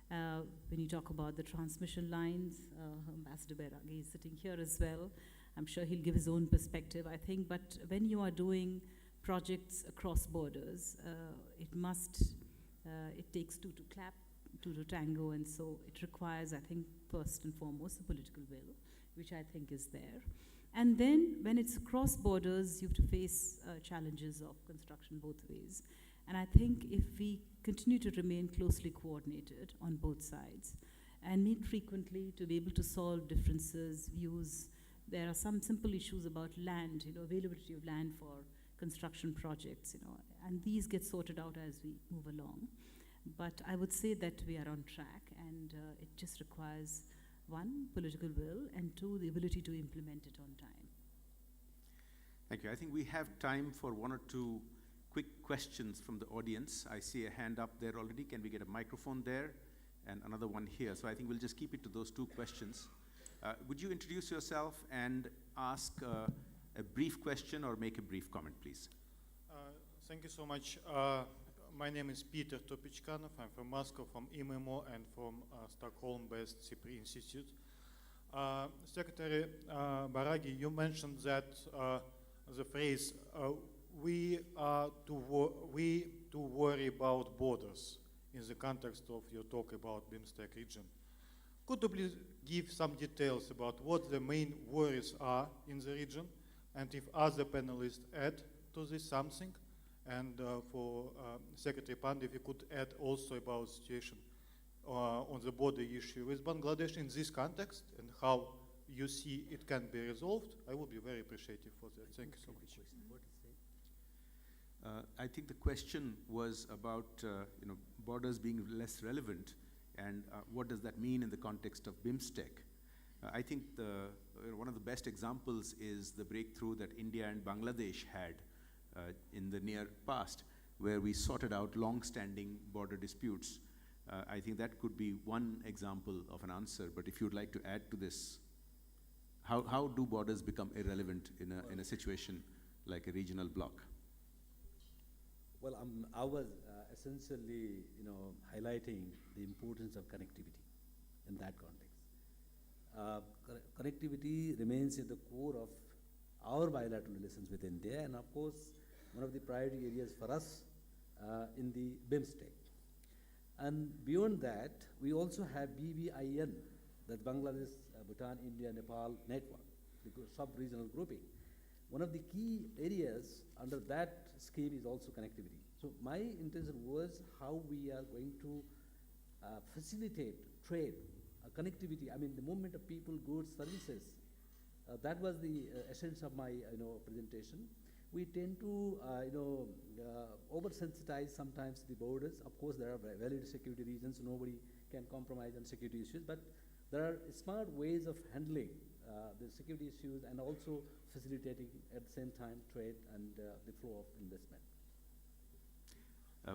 S5: When you talk about the transmission lines, Ambassador Bairagi is sitting here as well. I'm sure he'll give his own perspective, I think. But when you are doing projects across borders, it must It takes two to clap, two to tango, and so it requires, I think, first and foremost, the political will, which I think is there. And then when it's across borders, you have to face challenges of construction both ways. And I think if we continue to remain closely coordinated on both sides and meet frequently to be able to solve differences, views, there are some simple issues about land, availability of land for construction projects, and these get sorted out as we move along. But I would say that we are on track, and it just requires, one, political will, and two, the ability to implement it on time.
S3: Thank you. I think we have time for one or two quick questions from the audience. I see a hand up there already. Can we get a microphone there? And another one here. So I think we'll just keep it to those two questions. Would you introduce yourself and ask a brief question or make a brief comment, please?
S6: Thank you so much. My name is Peter Topichkanov. I'm from Moscow, from IMMO, and from Stockholm-based CIPRI Institute. Secretary Bairagi, you mentioned that the phrase, we do worry about borders in the context of your talk about BIMSTEC region. Could you please give some details about what the main worries are in the region, and if other panelists add to this something? And for Secretary Pandey, if you could add also about the situation on the border issue with Bangladesh in this context and how you see it can be resolved, I would be very appreciative for that. Thank you so much.
S3: I think the question was about borders being less relevant, and what does that mean in the context of BIMSTEC? I think one of the best examples is the breakthrough that India and Bangladesh had in the near past, where we sorted out long-standing border disputes. I think that could be one example of an answer, but if you'd like to add to this, how do borders become irrelevant in a situation like a regional bloc?
S4: Well, I was essentially, highlighting the importance of connectivity in that context. Connectivity remains at the core of our bilateral relations with India, and of course, one of the priority areas for us in the BIMSTEC. And beyond that, we also have BBIN, that's Bangladesh, Bhutan, India, Nepal network, the sub-regional grouping. One of the key areas under that scheme is also connectivity. So my intention was how we are going to facilitate trade, connectivity, the movement of people, goods, services. That was the essence of my presentation. We tend to oversensitize sometimes the borders. Of course, there are valid security reasons. Nobody can compromise on security issues, but there are smart ways of handling the security issues and also facilitating at the same time trade and the flow of investment.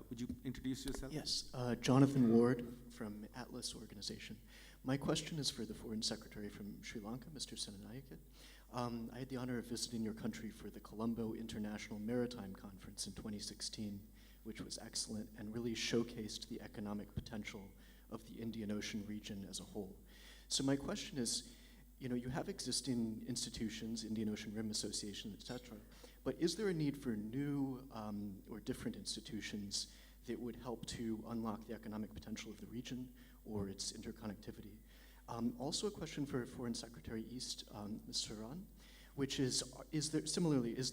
S3: Would you introduce yourself?
S7: Yes, Jonathan Ward from Atlas Organization. My question is for the Foreign Secretary from Sri Lanka, Mr. Senanayake. I had the honor of visiting your country for the Colombo International Maritime Conference in 2016, which was excellent and really showcased the economic potential of the Indian Ocean region as a whole. So my question is, you have existing institutions, Indian Ocean Rim Association, et cetera, but is there a need for new or different institutions that would help to unlock the economic potential of the region or its interconnectivity? Also a question for Foreign Secretary East, Ms. Saran, which is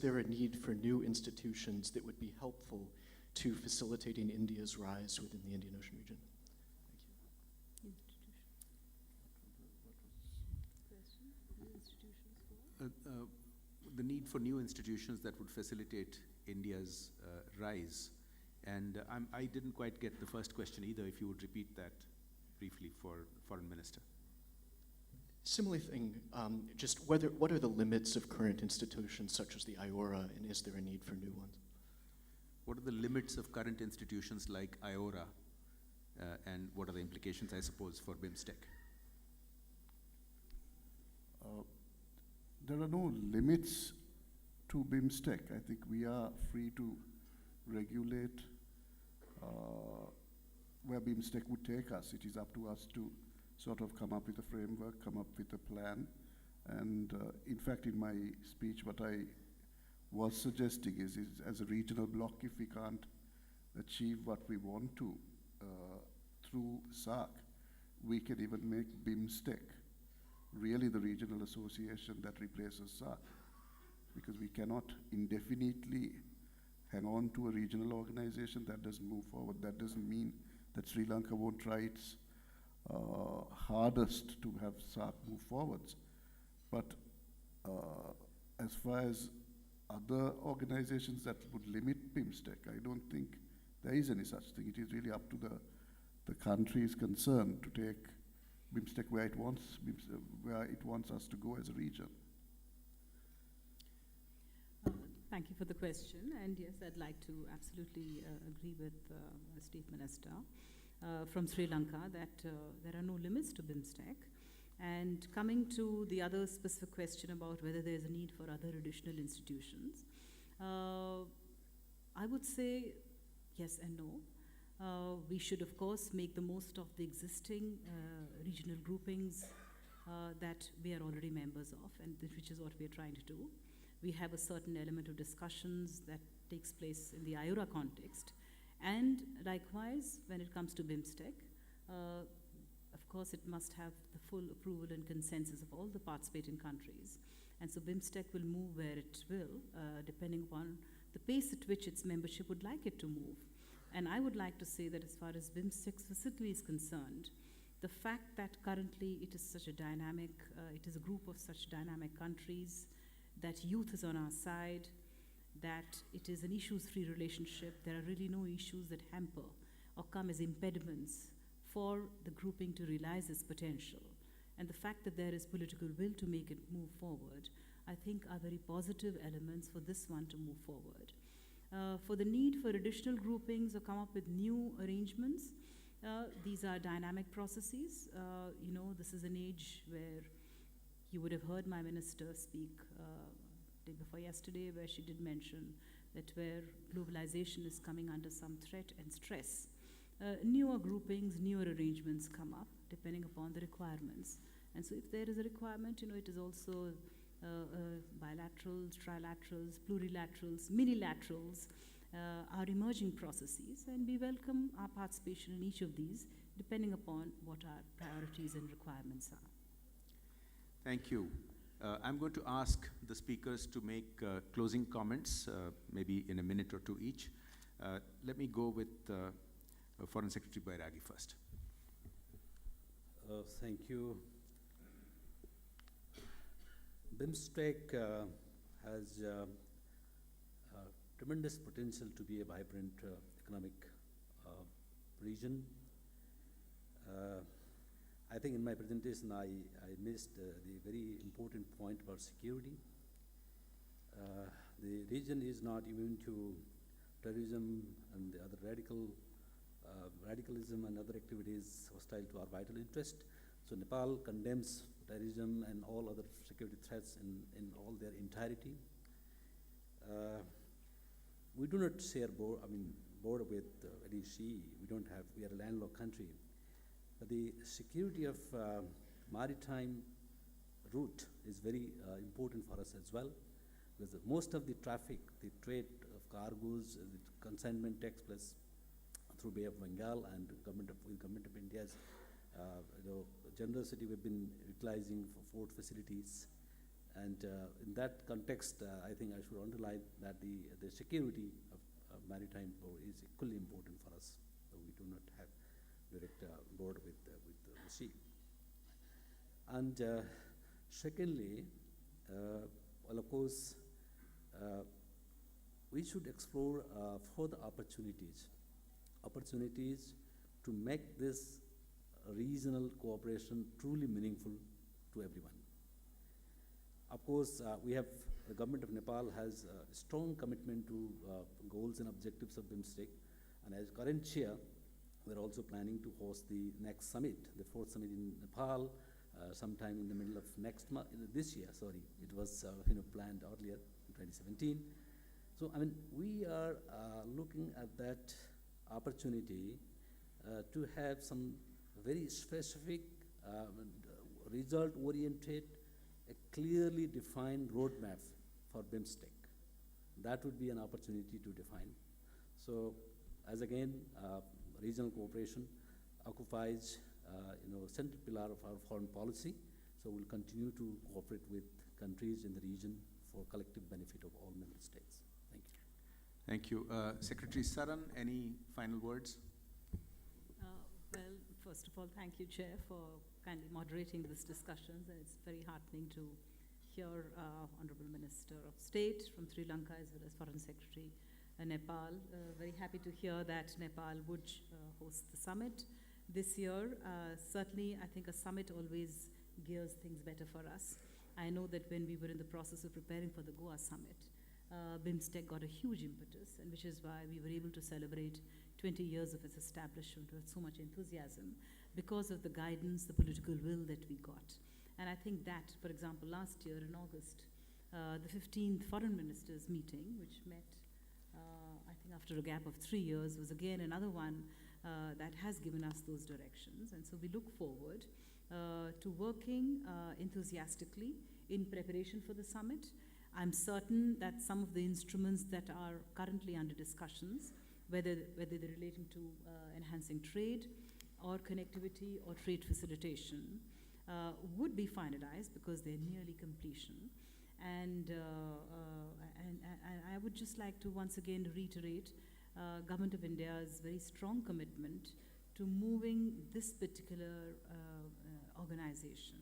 S7: there a need for new institutions that would be helpful to facilitating India's rise within the Indian Ocean region?
S3: The need for new institutions that would facilitate India's rise. And I didn't quite get the first question either, if you would repeat that briefly for the Foreign Minister.
S7: Similar thing, just what are the limits of current institutions such as the IORA, and is there a need for new ones?
S3: What are the limits of current institutions like IORA, and what are the implications, I suppose, for BIMSTEC?
S2: There are no limits to BIMSTEC. I think we are free to regulate where BIMSTEC would take us. It is up to us to sort of come up with a framework, come up with a plan. And in fact, in my speech, what I was suggesting is as a regional bloc, if we can't achieve what we want to, through SAC, we can even make BIMSTEC really the regional association that replaces SAC, because we cannot indefinitely hang on to a regional organization that doesn't move forward. That doesn't mean that Sri Lanka won't try its hardest to have SAC move forwards. But as far as other organizations that would limit BIMSTEC, I don't think there is any such thing. It is really up to the country is concerned to take BIMSTEC where it wants us to go as a region.
S8: Thank you for the question. And yes, I'd like to absolutely agree with State Minister from Sri Lanka that there are no limits to BIMSTEC. And coming to the other specific question about whether there's a need for other additional institutions, I would say yes and no. We should, of course, make the most of the existing regional groupings that we are already members of, and which is what we are trying to do. We have a certain element of discussions that takes place in the IURA context. And likewise, when it comes to BIMSTEC, of course, it must have the full approval and consensus of all the participating countries. And so BIMSTEC will move where it will, depending upon the pace at which its membership would like it to move. And I would like to say that as far as BIMSTEC specifically is concerned, the fact that currently it is such a dynamic, it is a group of such dynamic countries, that youth is on our side, that it is an issues-free relationship, there are really no issues that hamper or come as impediments for the grouping to realize its potential. And the fact that there is political will to make it move forward, I think are very positive elements for this one to move forward. For the need for additional groupings or come up with new arrangements, these are dynamic processes. This is an age where you would have heard my minister speak day before yesterday, where she did mention that where globalization is coming under some threat and stress, newer groupings, newer arrangements come up depending upon the requirements. And so if there is a requirement, it is also bilaterals, trilaterals, plurilaterals, minilaterals are emerging processes, and we welcome our participation in each of these depending upon what our priorities and requirements are.
S3: Thank you. I'm going to ask the speakers to make closing comments, maybe in a minute or two each. Let me go with Foreign Secretary Bairagi first.
S4: Thank you. BIMSTEC has tremendous potential to be a vibrant economic region. I think in my presentation I missed the very important point about security. The region is not immune to terrorism and the other radicalism and other activities hostile to our vital interest. So Nepal condemns terrorism and all other security threats in all their entirety. We do not share border with any sea. We are a landlocked country. But the security of maritime route is very important for us as well, because most of the traffic, the trade of cargoes, the consignment takes place through Bay of Bengal, and government of India's generosity we've been utilizing for port facilities. And in that context, I think I should underline that the security of maritime port is equally important for us. So we do not have direct border with the sea. And secondly, well, of course, we should explore further opportunities to make this regional cooperation truly meaningful to everyone. Of course, the government of Nepal has a strong commitment to goals and objectives of BIMSTEC, and as current chair, we're also planning to host the next summit, the 4th summit in Nepal, sometime in the middle of this year, sorry. It was planned earlier in 2017. So, we are looking at that opportunity to have some very specific, result-oriented, a clearly defined roadmap for BIMSTEC. That would be an opportunity to define. So, as again, regional cooperation occupies, central pillar of our foreign policy. So we'll continue to cooperate with countries in the region for collective benefit of all member states. Thank you.
S3: Thank you. Secretary Saran, any final words?
S8: Well, first of all, thank you, Chair, for kindly moderating this discussion. And it's very heartening to hear Honorable Minister of State from Sri Lanka as well as Foreign Secretary Nepal. Very happy to hear that Nepal would host the summit this year. Certainly, I think a summit always gears things better for us. I know that when we were in the process of preparing for the Goa summit, BIMSTEC got a huge impetus, and which is why we were able to celebrate 20 years of its establishment with so much enthusiasm because of the guidance, the political will that we got. And I think that, for example, last year in August, the 15th Foreign Ministers meeting, which met, I think after a gap of 3 years, was again another one that has given us those directions. And so we look forward to working enthusiastically in preparation for the summit. I'm certain that some of the instruments that are currently under discussions, whether they're relating to enhancing trade or connectivity or trade facilitation, would be finalized because they're nearly completion. And I would just like to once again reiterate Government of India's very strong commitment to moving this particular organization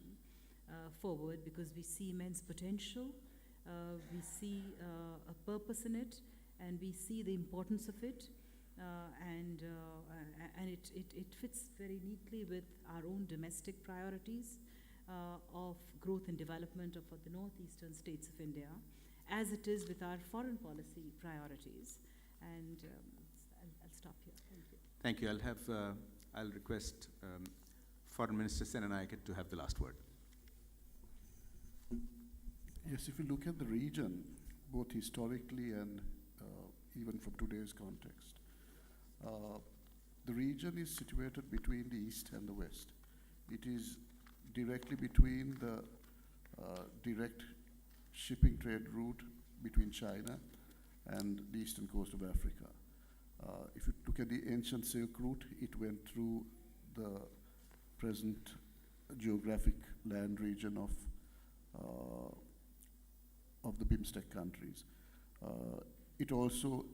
S8: forward, because we see immense potential, we see a purpose in it, and we see the importance of it, and it fits very neatly with our own domestic priorities of growth and development of the northeastern states of India, as it is with our foreign policy priorities. And I'll stop here. Thank you.
S3: Thank you. I'll request Foreign Minister Senanayake to have the last word.
S2: Yes, if you look at the region, both historically and even from today's context, the region is situated between the east and the west. It is directly between the direct shipping trade route between China and the eastern coast of Africa. If you look at the ancient Silk Route, it went through the present geographic land region of the BIMSTEC countries. It also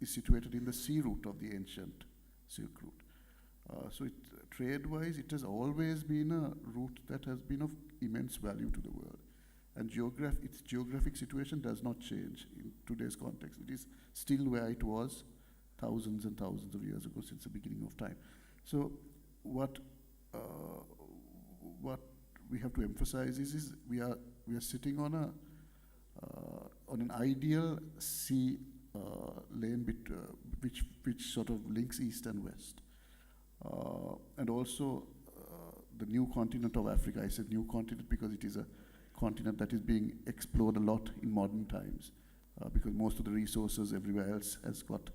S2: is situated in the sea route of the ancient Silk Route. So trade-wise, it has always been a route that has been of immense value to the world. And its geographic situation does not change in today's context. It is still where it was thousands and thousands of years ago, since the beginning of time. So what we have to emphasize is we are sitting on an ideal sea lane which sort of links east and west, and also the new continent of Africa. I said new continent because it is a continent that is being explored a lot in modern times, because most of the resources everywhere else has got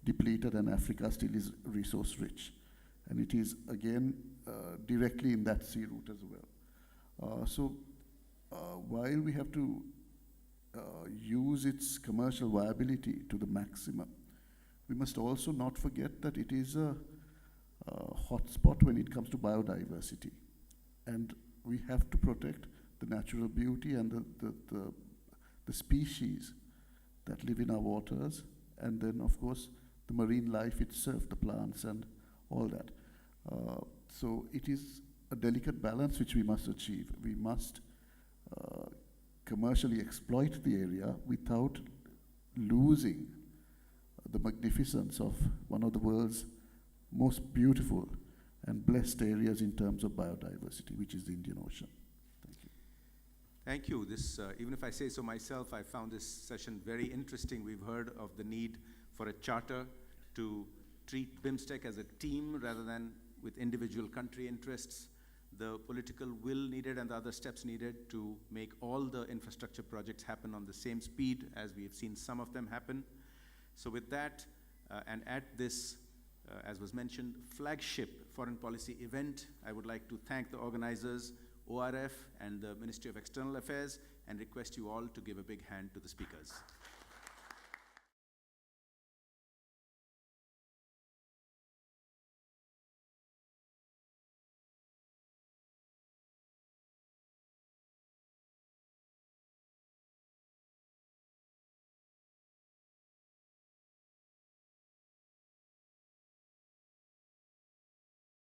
S2: depleted, and Africa still is resource rich, and it is again directly in that sea route as well. So while we have to use its commercial viability to the maximum, we must also not forget that it is a hotspot when it comes to biodiversity, and we have to protect the natural beauty and the species that live in our waters, and then of course the marine life itself, the plants and all that. So it is a delicate balance which we must achieve. We must commercially exploit the area without losing the magnificence of one of the world's most beautiful and blessed areas in terms of biodiversity, which is the Indian Ocean. Thank you.
S3: Thank you. This, even if I say so myself, I found this session very interesting. We've heard of the need for a charter to treat BIMSTEC as a team rather than with individual country interests, the political will needed and the other steps needed to make all the infrastructure projects happen on the same speed as we have seen some of them happen. So with that, and at this, as was mentioned, flagship foreign policy event, I would like to thank the organizers, ORF and the Ministry of External Affairs, and request you all to give a big hand to the speakers.